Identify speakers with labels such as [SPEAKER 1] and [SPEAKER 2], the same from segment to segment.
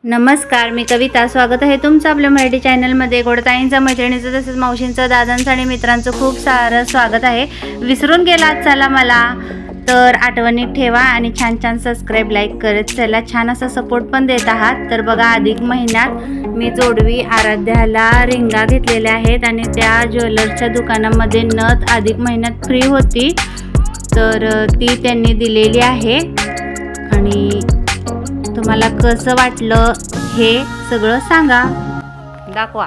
[SPEAKER 1] नमस्कार, मी कविता. स्वागत आहे तुमचं आपल्या मराठी चॅनलमध्ये. गोडताईंचं, मैत्रिणीचं, तसेच मावशींचं, दादांचं आणि मित्रांचं खूप सारं स्वागत आहे. विसरून गेलात चला मला तर आठवणीत ठेवा आणि छान छान सबस्क्राईब, लाईक करत चला. छान असा सपोर्ट पण देत आहात. तर बघा, अधिक महिन्यात मी जोडवी आराध्याला रिंगा घेतलेल्या आहेत आणि त्या ज्वेलर्सच्या दुकानामध्ये नथ अधिक महिन्यात फ्री होती, तर ती त्यांनी दिलेली आहे. आणि तुम्हाला कसं वाटलं हे सगळं सांगा, दाखवा.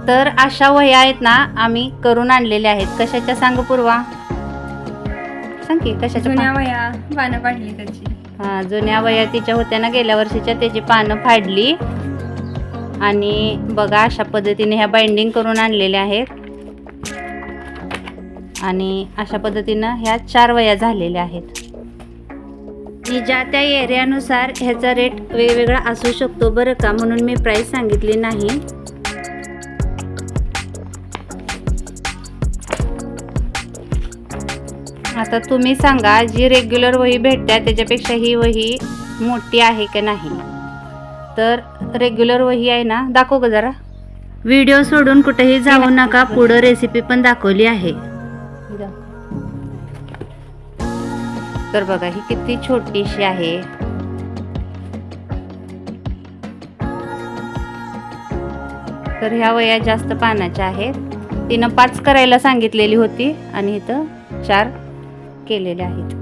[SPEAKER 1] तर अशा वह्या आहेत ना, आम्ही करून आणलेल्या आहेत. कशाच्या सांग पूर्वा, सांग की कशाच्या?
[SPEAKER 2] जुन्या वह्या पानं फाडली त्याची.
[SPEAKER 1] हां, जुन्या वह्या तिच्या होत्या ना गेल्या वर्षीच्या, त्याची पानं फाडली. आणि बघा, अशा पद्धतीने ह्या बाइंडिंग करून आणलेल्या आहेत आणि अशा पद्धतीनं ह्या 4 वह्या झालेल्या आहेत. आणि ज्या त्या एरियानुसार ह्याचा रेट वेगवेगळा असू शकतो बरं का, म्हणून मी प्राईस सांगितली नाही. आता तुम्ही सांगा, जी रेग्युलर वही भेटते त्याच्यापेक्षा ही वही मोठी आहे की नाही. तर रेग्युलर वही आहे ना, दाखव ग जरा. व्हिडिओ सोडून कुठेही जाऊ नका, पुढं रेसिपी पण दाखवली आहे. तर बघा, ही किती छोटीशी आहे. तर ह्या वह्या जास्त पानाच्या आहेत. तिनं 5 करायला सांगितलेली होती आणि इथं 4 केलेल्या आहेत.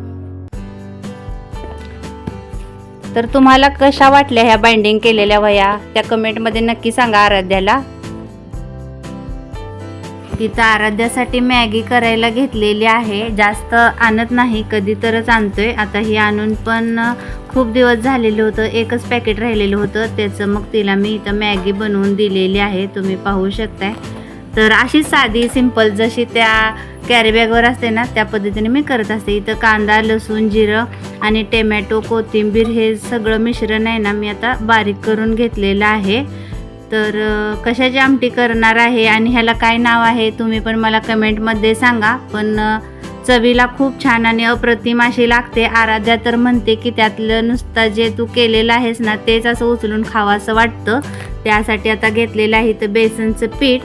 [SPEAKER 1] तर तुम्हाला कशा वाटल्या ह्या बाइंडिंग केलेल्या वह्या, त्या कमेंटमध्ये नक्की सांगा आराध्याला. तिथं आराध्यासाठी मॅगी करायला घेतलेली आहे. जास्त आणत नाही, कधी तरच आणतोय. आता ही आणून पण खूप दिवस झालेलं होतं, एकच पॅकेट राहिलेलं होतं त्याचं. मग तिला मी इथं मॅगी बनवून दिलेली आहे, तुम्ही पाहू शकताय. तर अशी साधी सिंपल जशी त्या कॅरी बॅगवर असते ना, त्या पद्धतीने मी करत असते. इथं कांदा, लसूण, जिरं आणि टोमॅटो, कोथिंबीर हे सगळं मिश्रण आहे ना, मी आता बारीक करून घेतलेलं आहे. तर कशाची आमटी करणार आहे आणि ह्याला काय नाव आहे तुम्ही पण मला कमेंटमध्ये सांगा. पण चवीला खूप छान आणि अप्रतिम अशी लागते. आराध्या तर म्हणते की त्यातलं नुसतं जे तू केलेलं आहेस ना, तेच असं उचलून खावं असं वाटतं. त्यासाठी आता घेतलेलं आहे तर बेसनचं पीठ.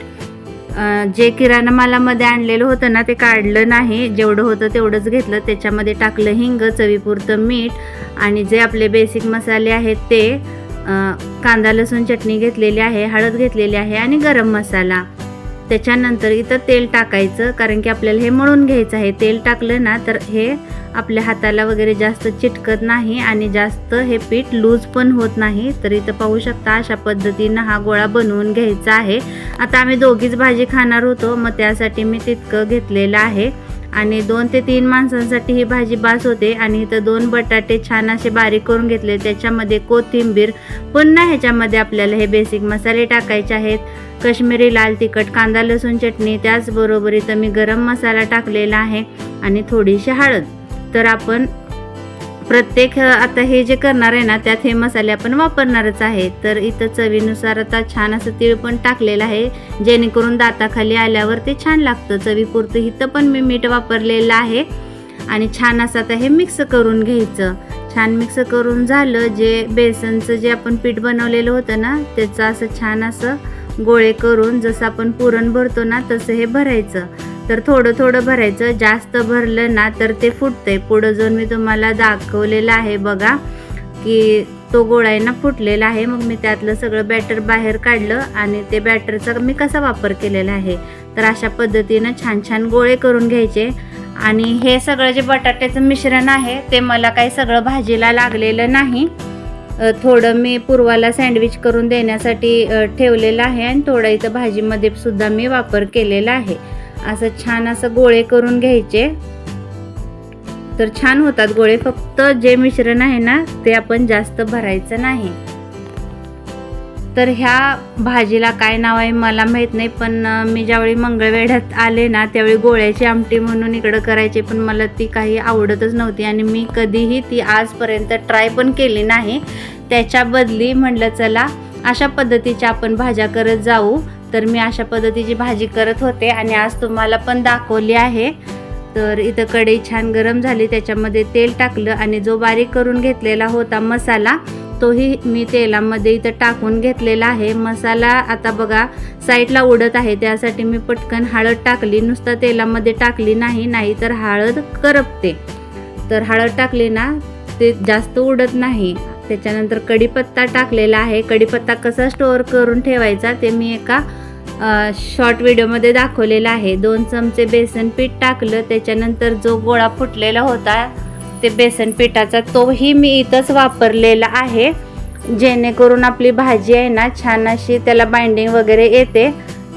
[SPEAKER 1] जे किराणा मालामध्ये आणलेलं होतं ना, ते काढलं नाही, जेवढं होतं तेवढंच घेतलं. त्याच्यामध्ये टाकलं हिंग, चवीपुरतं मीठ आणि जे आपले बेसिक मसाले आहेत ते. कांदा लसूण चटणी घेतलेली आहे, हळद घेतलेली आहे आणि गरम मसाला. त्याच्यानंतर इथं तेल टाकायचं, कारण की आपल्याला हे मळून घ्यायचं आहे. तेल टाकलं ना तर हे आपल्या हाताला वगैरे जास्त चिटकत नाही आणि जास्त हे पीठ लूज पण होत नाही. तर इथं पाहू शकता, अशा पद्धतीनं हा गोळा बनवून घ्यायचा आहे. आता आम्ही दोघीच भाजी खाणार होतो, मग त्यासाठी मी तितकं घेतलेलं आहे. आणि 2 ते 3 माणसांसाठी ही भाजी बास होते. आणि इथं 2 बटाटे छान असे बारीक करून घेतले, त्याच्यामध्ये कोथिंबीर. पुन्हा ह्याच्यामध्ये आपल्याला हे बेसिक मसाले टाकायचे आहेत. काश्मीरी लाल तिखट, कांदा लसूण चटणी, त्याचबरोबर इथं मी गरम मसाला टाकलेला आहे आणि थोडीशी हळद. तर आपण प्रत्येक आता हे जे करणार आहे ना, त्यात हे मसाले आपण वापरणारच आहे. तर इथं चवीनुसार आता छान असं तीळ पण टाकलेलं आहे, जेणेकरून दाताखाली आल्यावर ते छान लागतं. चवीपुरतं इथं पण मी मीठ वापरलेलं आहे. आणि छान असं आता हे मिक्स करून घ्यायचं. छान मिक्स करून झालं, जे बेसनचं जे आपण पीठ बनवलेलं होतं ना, त्याचं असं छान असं गोळे करून जसं आपण पुरण भरतो ना तसं हे भरायचं. तर थोडं थोडं भरायचं, जास्त भरलं ना तर ते फुटतंय. पुढं जाऊन मी तुम्हाला दाखवलेलं आहे बघा, की तो गोळा आहे ना फुटलेला आहे. मग मी त्यातलं सगळं बॅटर बाहेर काढलं आणि ते बॅटरचा मी कसा वापर केलेला आहे. तर अशा पद्धतीनं छान छान गोळे करून घ्यायचे. आणि हे सगळं जे बटाट्याचं मिश्रण आहे ते मला काही सगळं भाजीला लागलेलं नाही. थोडं मी पूर्वाला सँडविच करून देण्यासाठी ठेवलेलं आहे आणि थोडं इथं भाजीमध्ये सुद्धा मी वापर केलेला आहे. असं छान असं गोळे करून घ्यायचे. तर छान होतात गोळे, फक्त जे मिश्रण आहे ना ते आपण जास्त भरायचं नाही. तर ह्या भाजीला काय नाव आहे मला माहीत नाही, पण मी ज्यावेळी मंगळवेढ्यात आले ना त्यावेळी गोळ्याची आमटी म्हणून इकडं करायचे, पण मला ती काही आवडतच नव्हती आणि मी कधीही ती आजपर्यंत ट्राय पण केली नाही. त्याच्या बदली म्हटलं चला अशा पद्धतीच्या आपण भाज्या करत जाऊ. तर मी अशा पद्धतीची भाजी करत होते आणि आज तुम्हाला पण दाखवली आहे. तर इथं कढई छान गरम झाली, त्याच्यामध्ये तेल टाकलं आणि जो बारीक करून घेतलेला होता मसाला तोही मी तेलामध्ये इथं टाकून घेतलेला आहे. मसाला आता बघा साईडला उडत आहे, त्यासाठी मी पटकन हळद टाकली. नुसतं तेलामध्ये टाकली नाही तर हळद करपते. तर हळद टाकली ना ते जास्त उडत नाही. त्याच्यानंतर कढीपत्ता टाकलेला आहे. कढीपत्ता कसा स्टोअर करून ठेवायचा ते मी एका शॉर्ट व्हिडिओमध्ये दाखवलेला आहे. 2 चमचे बेसन पीठ टाकलं. त्याच्यानंतर जो गोळा फुटलेला होता ते बेसन पिठाचा तोही मी इथंच वापरलेला आहे, जेणेकरून आपली भाजी आहे ना छान अशी त्याला बाइंडिंग वगैरे येते.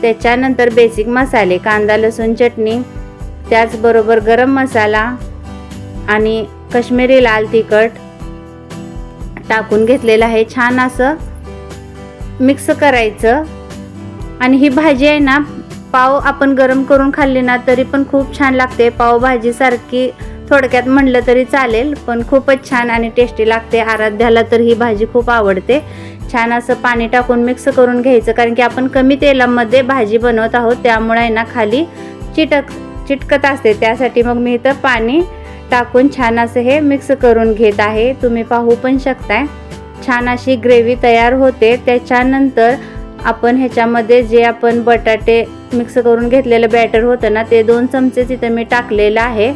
[SPEAKER 1] त्याच्यानंतर बेसिक मसाले, कांदा लसूण चटणी, त्याचबरोबर गरम मसाला आणि काश्मीरी लाल तिखट टाकून घेतलेलं आहे. छान असं मिक्स करायचं. आणि ही भाजी आहे ना पाव आपण गरम करून खाल्ली ना तरी पण खूप छान लागते. पावभाजीसारखी थोडक्यात म्हणलं तरी चालेल, पण खूपच छान आणि टेस्टी लागते. आराध्याला तर ही भाजी खूप आवडते. छान असं पाणी टाकून मिक्स करून घ्यायचं, कारण की आपण कमी तेलामध्ये भाजी बनवत आहोत, त्यामुळे आहे ना खाली चिटकत असते. त्यासाठी मग मी इथं पाणी टाकून छान असं हे मिक्स करून घेत आहे. तुम्ही पाहू पण शकताय छान अशी ग्रेव्ही तयार होते. त्याच्यानंतर आपण ह्याच्यामध्ये जे आपण बटाटे मिक्स करून घेतलेलं बॅटर होतं ना ते 2 चमचे तिथं मी टाकलेलं आहे.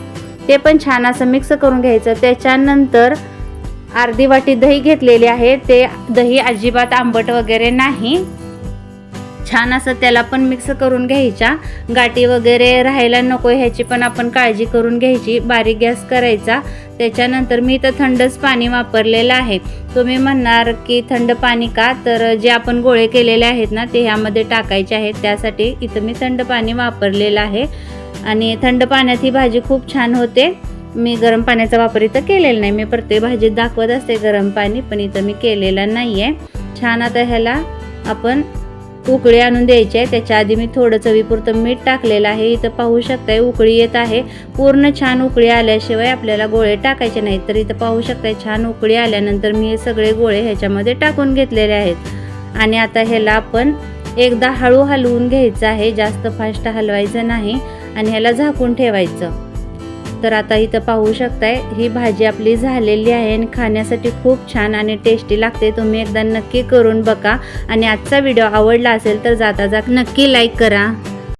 [SPEAKER 1] ते पण छान असं मिक्स करून घ्यायचं. त्याच्यानंतर अर्धी वाटी दही घेतलेली आहे. ते दही अजिबात आंबट वगैरे नाही. छान असं त्याला पण मिक्स करून घ्यायच्या. गाठी वगैरे राहायला नको ह्याची पण आपण काळजी करून घ्यायची. बारीक गॅस करायचा. त्याच्यानंतर मी इथं थंडच पाणी वापरलेलं आहे. तुम्ही म्हणणार की थंड पाणी का, तर जे आपण गोळे केलेले आहेत ना ते ह्यामध्ये टाकायचे आहेत, त्यासाठी इथं मी थंड पाणी वापरलेलं आहे. आणि थंड पाण्यात ही भाजी खूप छान होते. मी गरम पाण्याचा वापर इथं केलेला नाही. मी प्रत्येक भाजीत दाखवत असते गरम पाणी, पण इथं मी केलेला नाही आहे. छान आता ह्याला आपण उकळी आणून द्यायची आहे. त्याच्या आधी मी थोडं चवीपुरतं मीठ टाकलेलं आहे. इथं पाहू शकताय उकळी येत आहे. पूर्ण छान उकळी आल्याशिवाय आपल्याला गोळे टाकायचे नाहीत. तर इथं पाहू शकताय छान उकळी आल्यानंतर मी हे सगळे गोळे ह्याच्यामध्ये टाकून घेतलेले आहेत. आणि आता ह्याला आपण एकदा हळू हलवून घ्यायचं आहे, जास्त फास्ट हलवायचं नाही आणि ह्याला झाकून ठेवायचं. तर आता इथं पाहू शकताय ही भाजी आपली झालेली आहे आणि खाण्यासाठी खूप छान आणि टेस्टी लागते. तुम्ही एकदा नक्की करून बघा आणि आजचा व्हिडिओ आवडला असेल तर जाता नक्की लाईक करा.